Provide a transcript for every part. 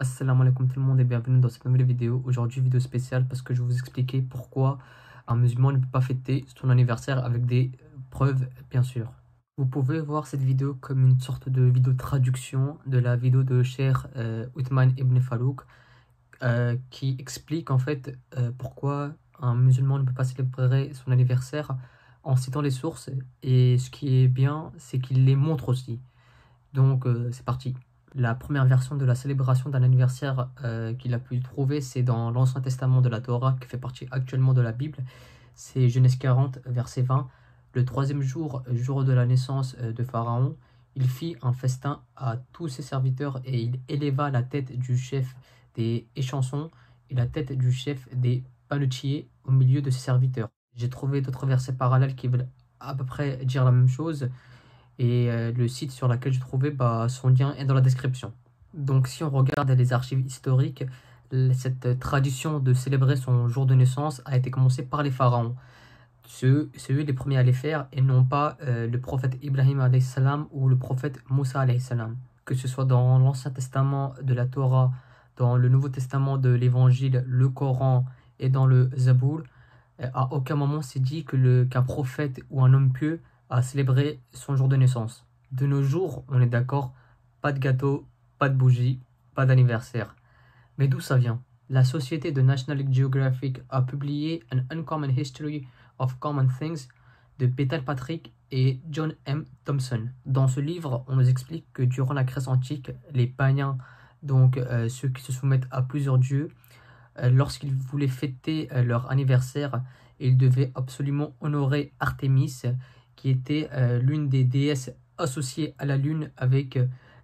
Assalamu alaikum tout le monde et bienvenue dans cette nouvelle vidéo. Aujourd'hui, vidéo spéciale parce que je vais vous expliquer pourquoi un musulman ne peut pas fêter son anniversaire avec des preuves, bien sûr. Vous pouvez voir cette vidéo comme une sorte de vidéo traduction de la vidéo de Cheikh Uthman ibn Farouk qui explique en fait pourquoi un musulman ne peut pas célébrer son anniversaire en citant les sources. Et ce qui est bien, c'est qu'il les montre aussi. Donc c'est parti. La première version de la célébration d'un anniversaire qu'il a pu trouver, c'est dans l'Ancien Testament de la Torah, qui fait partie actuellement de la Bible. C'est Genèse 40, verset 20. Le troisième jour, jour de la naissance de Pharaon, il fit un festin à tous ses serviteurs et il éleva la tête du chef des échansons et la tête du chef des panetiers au milieu de ses serviteurs. J'ai trouvé d'autres versets parallèles qui veulent à peu près dire la même chose. Et le site sur lequel je trouvais, son lien est dans la description. Donc si on regarde les archives historiques, cette tradition de célébrer son jour de naissance a été commencée par les pharaons. C'est eux les premiers à les faire et non pas le prophète Ibrahim alayhi salam ou le prophète Moussa alayhi salam. Que ce soit dans l'Ancien Testament de la Torah, dans le Nouveau Testament de l'Évangile, le Coran et dans le Zabour, à aucun moment c'est dit qu'un prophète ou un homme pieux a célébré son jour de naissance. De nos jours, on est d'accord, pas de gâteau, pas de bougie, pas d'anniversaire. Mais d'où ça vient? La société de National Geographic a publié An Uncommon History of Common Things de Bethel Patrick et John M. Thompson. Dans ce livre, on nous explique que durant la Grèce antique, les païens, donc ceux qui se soumettent à plusieurs dieux, lorsqu'ils voulaient fêter leur anniversaire, ils devaient absolument honorer Artémis, qui était l'une des déesses associées à la lune avec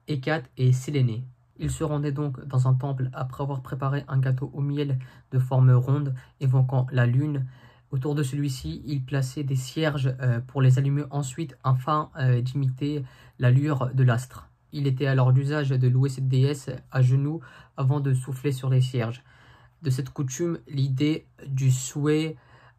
Hécate et Sélénée. Ils se rendaient donc dans un temple après avoir préparé un gâteau au miel de forme ronde évoquant la lune. Autour de celui-ci, ils plaçaient des cierges pour les allumer ensuite afin d'imiter l'allure de l'astre. Il était alors d'usage de louer cette déesse à genoux avant de souffler sur les cierges. De cette coutume, l'idée du souhait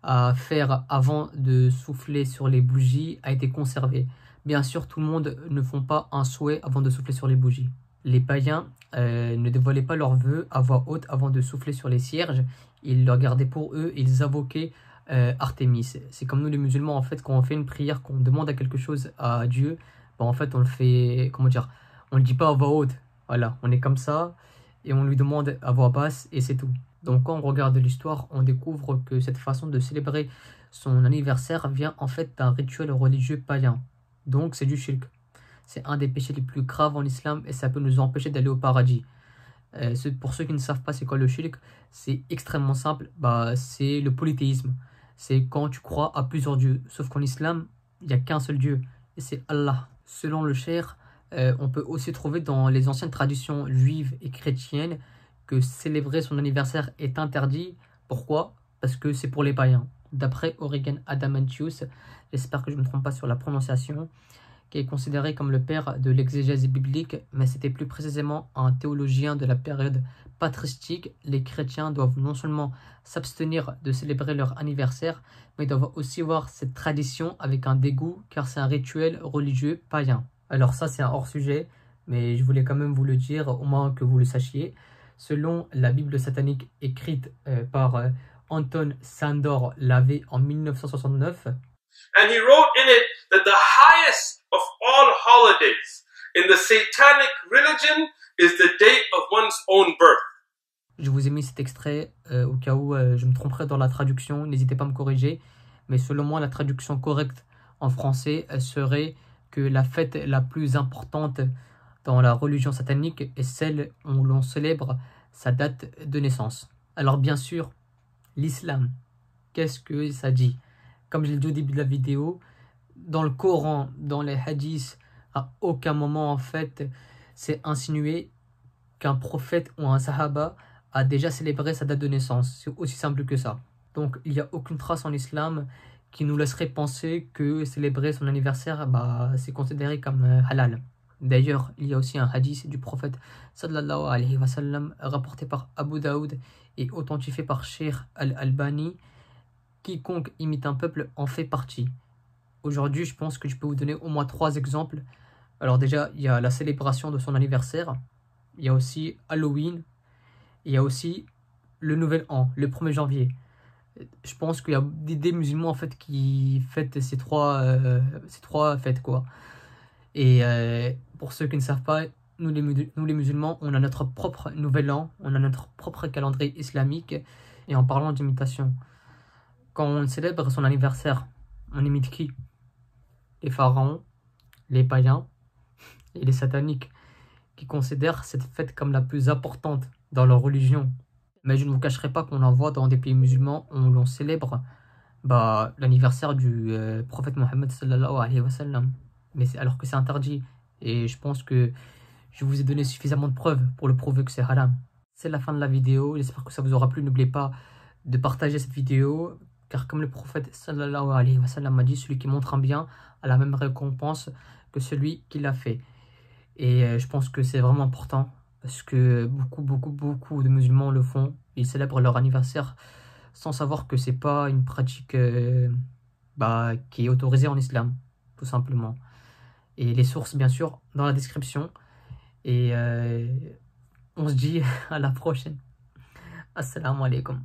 à faire avant de souffler sur les bougies a été conservée. Bien sûr, tout le monde ne font pas un souhait avant de souffler sur les bougies. Les païens ne dévoilaient pas leurs vœux à voix haute avant de souffler sur les cierges. Ils le gardaient pour eux et ils invoquaient Artémis. C'est comme nous les musulmans, en fait, quand on fait une prière, qu'on demande à quelque chose à Dieu, en fait, on le fait, comment dire, on le dit pas à voix haute. Voilà, on est comme ça et on lui demande à voix basse et c'est tout. Donc quand on regarde l'histoire, on découvre que cette façon de célébrer son anniversaire vient en fait d'un rituel religieux païen. Donc c'est du shirk. C'est un des péchés les plus graves en islam et ça peut nous empêcher d'aller au paradis. Pour ceux qui ne savent pas c'est quoi le shirk, c'est extrêmement simple. C'est le polythéisme. C'est quand tu crois à plusieurs dieux. Sauf qu'en islam, il n'y a qu'un seul dieu et c'est Allah. Selon le cheikh, on peut aussi trouver dans les anciennes traditions juives et chrétiennes que célébrer son anniversaire est interdit. Pourquoi? Parce que c'est pour les païens. D'après Origen Adamantius, j'espère que je ne me trompe pas sur la prononciation, qui est considéré comme le père de l'exégèse biblique, mais c'était plus précisément un théologien de la période patristique. Les chrétiens doivent non seulement s'abstenir de célébrer leur anniversaire, mais doivent aussi voir cette tradition avec un dégoût, car c'est un rituel religieux païen. Alors ça, c'est un hors-sujet, mais je voulais quand même vous le dire, au moins que vous le sachiez. Selon la Bible satanique écrite par Anton Sandor Lavey en 1969. And he wrote in it that the highest of all holidays in the satanic religion is the date of one's own birth. Je vous ai mis cet extrait au cas où je me tromperais dans la traduction, n'hésitez pas à me corriger. Mais selon moi, la traduction correcte en français serait que la fête la plus importante dans la religion satanique est celle où l'on célèbre sa date de naissance. Alors bien sûr, l'islam, qu'est-ce que ça dit? Comme je l'ai dit au début de la vidéo, dans le Coran, dans les hadiths, à aucun moment en fait c'est insinué qu'un prophète ou un sahaba a déjà célébré sa date de naissance. C'est aussi simple que ça. Donc il n'y a aucune trace en islam qui nous laisserait penser que célébrer son anniversaire, c'est considéré comme halal. D'ailleurs, il y a aussi un hadith du prophète sallallahu alayhi wa sallam rapporté par Abu Daoud et authentifié par Cheikh Al-Albani. Quiconque imite un peuple en fait partie. Aujourd'hui, je pense que je peux vous donner au moins 3 exemples. Alors déjà, il y a la célébration de son anniversaire. il y a aussi Halloween, il y a aussi le Nouvel An, le 1er janvier. Je pense qu'il y a des musulmans en fait qui fêtent ces trois fêtes quoi. Et pour ceux qui ne savent pas, nous les musulmans, on a notre propre Nouvel An, on a notre propre calendrier islamique. Et en parlant d'imitation, quand on célèbre son anniversaire, on imite qui? Les pharaons, les païens et les sataniques, qui considèrent cette fête comme la plus importante dans leur religion. Mais je ne vous cacherai pas qu'on en voit dans des pays musulmans où l'on célèbre l'anniversaire du prophète Mohammed sallallahu alayhi wa sallam. Mais alors que c'est interdit. Et je pense que je vous ai donné suffisamment de preuves pour le prouver que c'est haram. C'est la fin de la vidéo. J'espère que ça vous aura plu. N'oubliez pas de partager cette vidéo. Car comme le prophète sallallahu alayhi wa sallam a dit, celui qui montre un bien a la même récompense que celui qui l'a fait. Et je pense que c'est vraiment important. Parce que beaucoup de musulmans le font. Ils célèbrent leur anniversaire sans savoir que c'est pas une pratique qui est autorisée en islam, tout simplement. Et les sources, bien sûr, dans la description. Et on se dit à la prochaine. Assalamu alaikum.